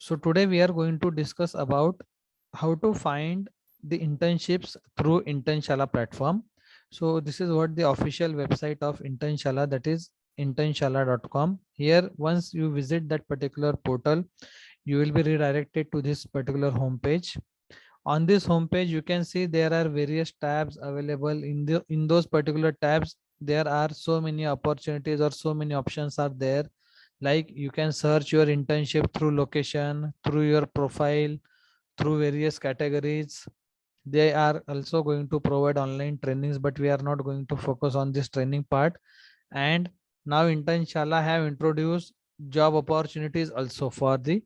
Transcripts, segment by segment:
So today we are going to discuss about how to find the internships through Internshala platform. So this is what the official website of Internshala, that is internshala.com. Here, once you visit that particular portal, you will be redirected to this particular homepage. On this homepage, you can see there are various tabs available. In those particular tabs, there are so many opportunities or so many options are there. Like you can search your internship through location, through your profile, through various categories. They are also going to provide online trainings, but we are not going to focus on this training part. And now Internshala have introduced job opportunities also for the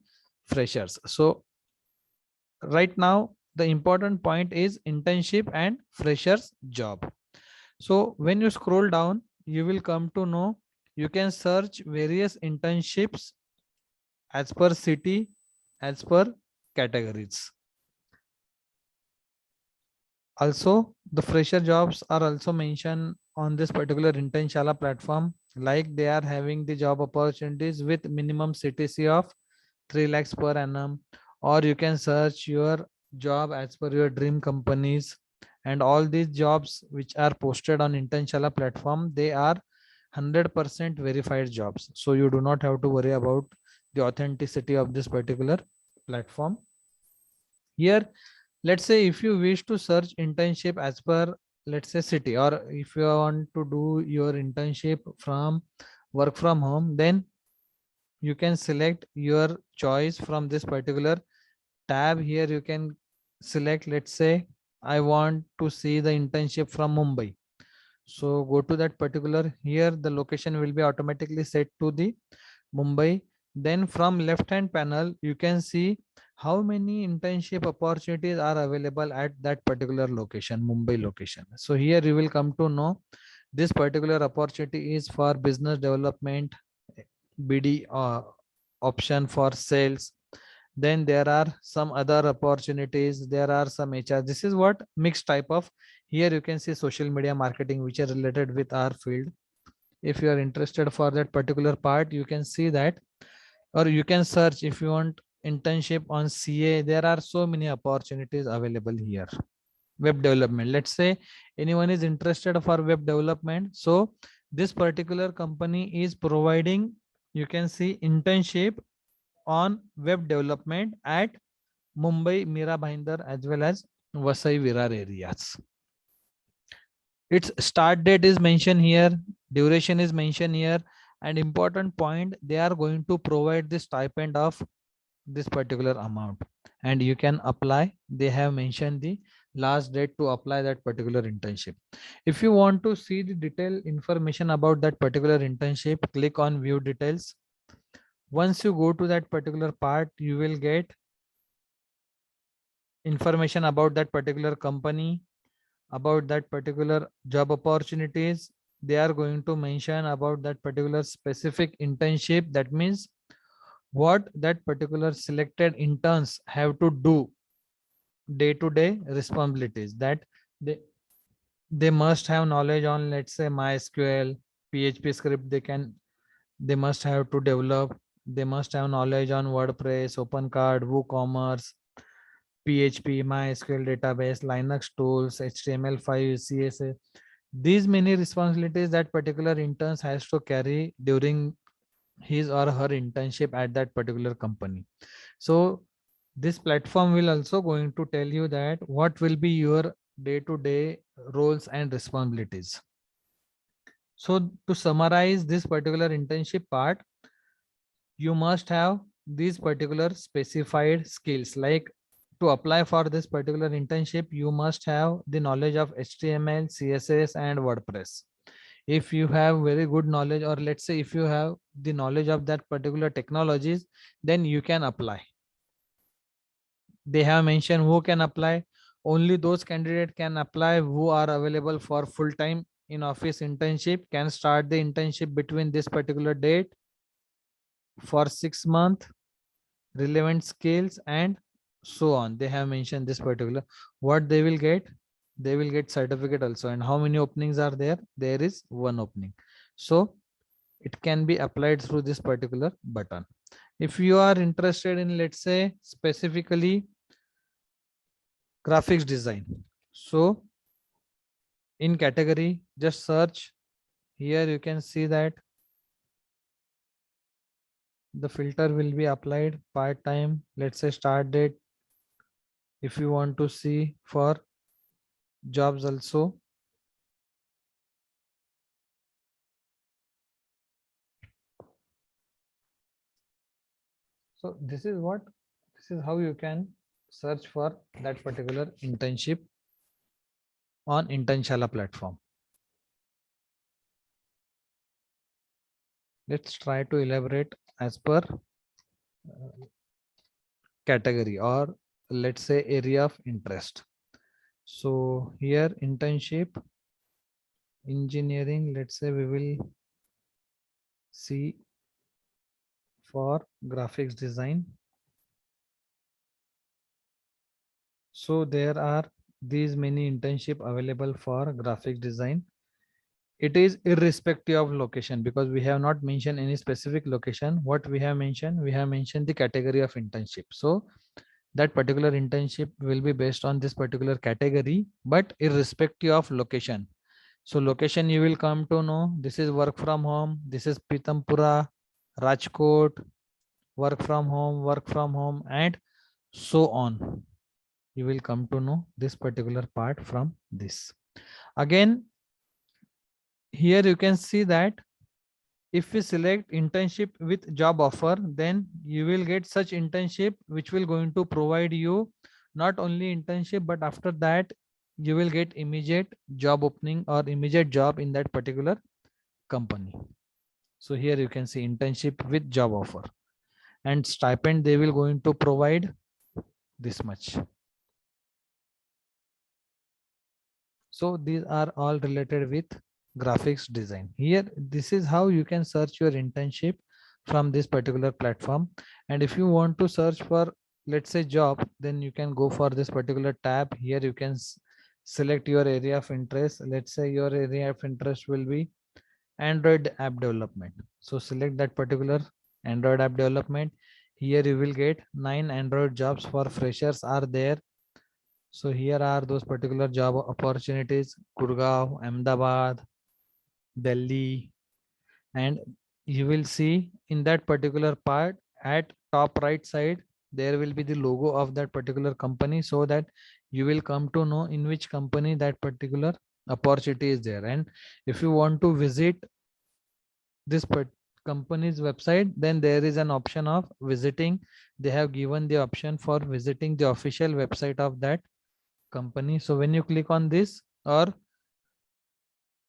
freshers. So right now the important point is internship and freshers job. So when you scroll down, you will come to know you can search various internships as per city, as per categories. Also, the fresher jobs are also mentioned on this particular Internshala platform, like they are having the job opportunities with minimum CTC of 3 lakhs per annum, or you can search your job as per your dream companies. And all these jobs which are posted on Internshala platform, they are 100% verified jobs. So you do not have to worry about the authenticity of this particular platform. Here, let's say if you wish to search internship as per, let's say, city, or if you want to do your internship from work from home, then you can select your choice from this particular tab. Here you can select, let's say I want to see the internship from Mumbai. So go to that particular, here the location will be automatically set to the Mumbai. Then from left hand panel, you can see how many internship opportunities are available at that particular location, Mumbai location. So here you will come to know this particular opportunity is for business development, BD option for sales. Then there are some other opportunities. There are some HR. This is what mixed type of. Here you can see social media marketing, which are related with our field. If you are interested for that particular part, you can see that, or you can search if you want internship on CA. There are so many opportunities available here. Web development, let's say anyone is interested for web development, so this particular company is providing, you can see, internship on web development at Mumbai, Mira Bhayandar, as well as Vasai Virar areas. Its start date is mentioned here, duration is mentioned here, and important point, they are going to provide the stipend of this particular amount, and you can apply. They have mentioned the last date to apply that particular internship. If you want to see the detailed information about that particular internship, click on view details. Once you go to that particular part, you will get information about that particular company, about that particular job opportunities. They are going to mention about that particular specific internship. That means what that particular selected interns have to do, day to day responsibilities, that they they must have knowledge on, let's say, MySQL, PHP script. They must have to develop. They must have knowledge on WordPress, OpenCard, WooCommerce, PHP, MySQL database, Linux tools, HTML5, CSS. These many responsibilities that particular interns has to carry during his or her internship at that particular company. So this platform will also going to tell you that what will be your day-to-day roles and responsibilities. So to summarize this particular internship part, you must have these particular specified skills. Like to apply for this particular internship, you must have the knowledge of HTML, CSS, and WordPress. If you have very good knowledge, or let's say if you have the knowledge of that particular technologies, then you can apply. They have mentioned who can apply. Only those candidates can apply who are available for full-time in office internship, can start the internship between this particular date for 6 months, relevant skills, and so on. They have mentioned this particular. What they will get? They will get certificate also. And how many openings are there? There is one opening. So it can be applied through this particular button. If you are interested in, let's say, specifically graphics design, so in category, just search. Here you can see that the filter will be applied part time, let's say start date. If you want to see for jobs also, so this is how you can search for that particular internship on Internshala platform. Let's try to elaborate as per category, or let's say area of interest. So here internship engineering, let's say we will see for graphics design. So there are these many internship available for graphics design. It is irrespective of location, because we have not mentioned any specific location. What we have mentioned the category of internship. So that particular internship will be based on this particular category, but irrespective of location. So location you will come to know, this is work from home, this is Pitampura, Rajkot, work from home, and so on. You will come to know this particular part from this. Again, here you can see that if we select internship with job offer, then you will get such internship which will going to provide you not only internship, but after that you will get immediate job opening or immediate job in that particular company. So here you can see internship with job offer, and stipend they will going to provide this much. So these are all related with graphics design. Here, this is how you can search your internship from this particular platform. And if you want to search for, let's say, job, then you can go for this particular tab. Here you can select your area of interest. Let's say your area of interest will be Android app development. So select that particular Android app development. Here you will get 9 Android jobs for freshers are there. So here are those particular job opportunities: Gurgaon, Ahmedabad, Delhi, and you will see in that particular part at top right side, there will be the logo of that particular company, so that you will come to know in which company that particular opportunity is there. And if you want to visit this company's website, then there is an option of visiting. They have given the option for visiting the official website of that company. So when you click on this, or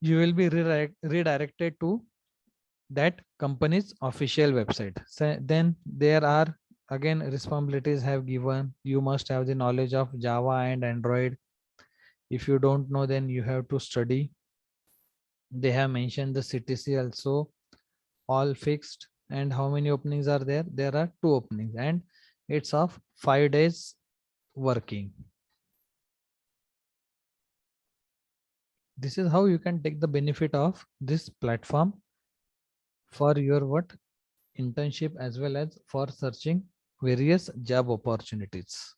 you will be redirected to that company's official website. So then there are again responsibilities have given. You must have the knowledge of Java and Android. If you don't know, then you have to study. They have mentioned the CTC also, all fixed. And how many openings are there? There are 2 openings, and it's of 5 days working. This is how you can take the benefit of this platform for your what internship, as well as for searching various job opportunities.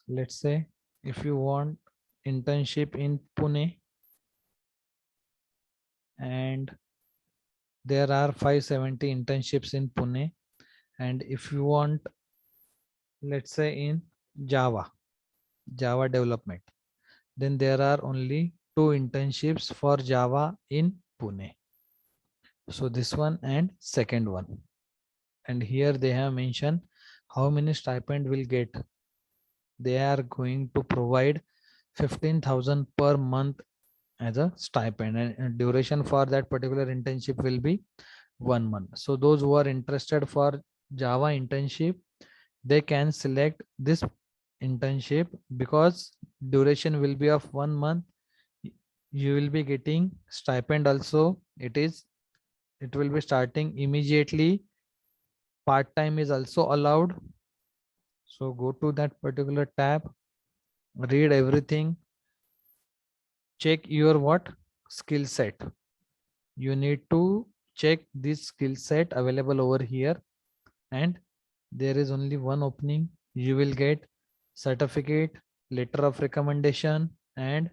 Let's say if you want internship in Pune, and there are 570 internships in Pune, and if you want, let's say, in Java development, then there are only 2 internships for Java in Pune. So this one and second one. And here they have mentioned how many stipend will get. They are going to provide 15,000 per month as a stipend, and duration for that particular internship will be 1 month. So those who are interested for Java internship, they can select this internship, because duration will be of 1 month. You will be getting stipend also. It will be starting immediately. Part-time is also allowed. So go to that particular tab, read everything, check your what skill set. you need to check this skill set available over here, and there is only one opening. You will get certificate, letter of recommendation, and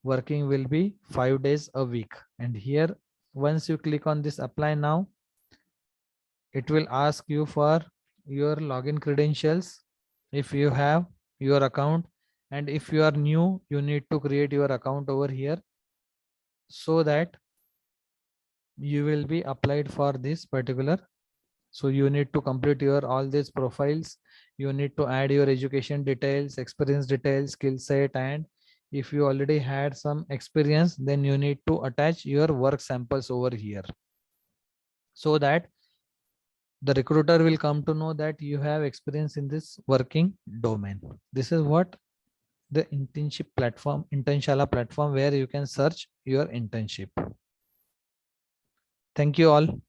working will be 5 days a week. And here, once you click on this apply now, it will ask you for your login credentials if you have your account, and if you are new, you need to create your account over here so that you will be applied for this particular. So you need to complete your all these profiles. You need to add your education details, experience details, skill set, and if you already had some experience, then you need to attach your work samples over here so that the recruiter will come to know that you have experience in this working domain. This is what the internship platform, Internshala platform, where you can search your internship. Thank you all.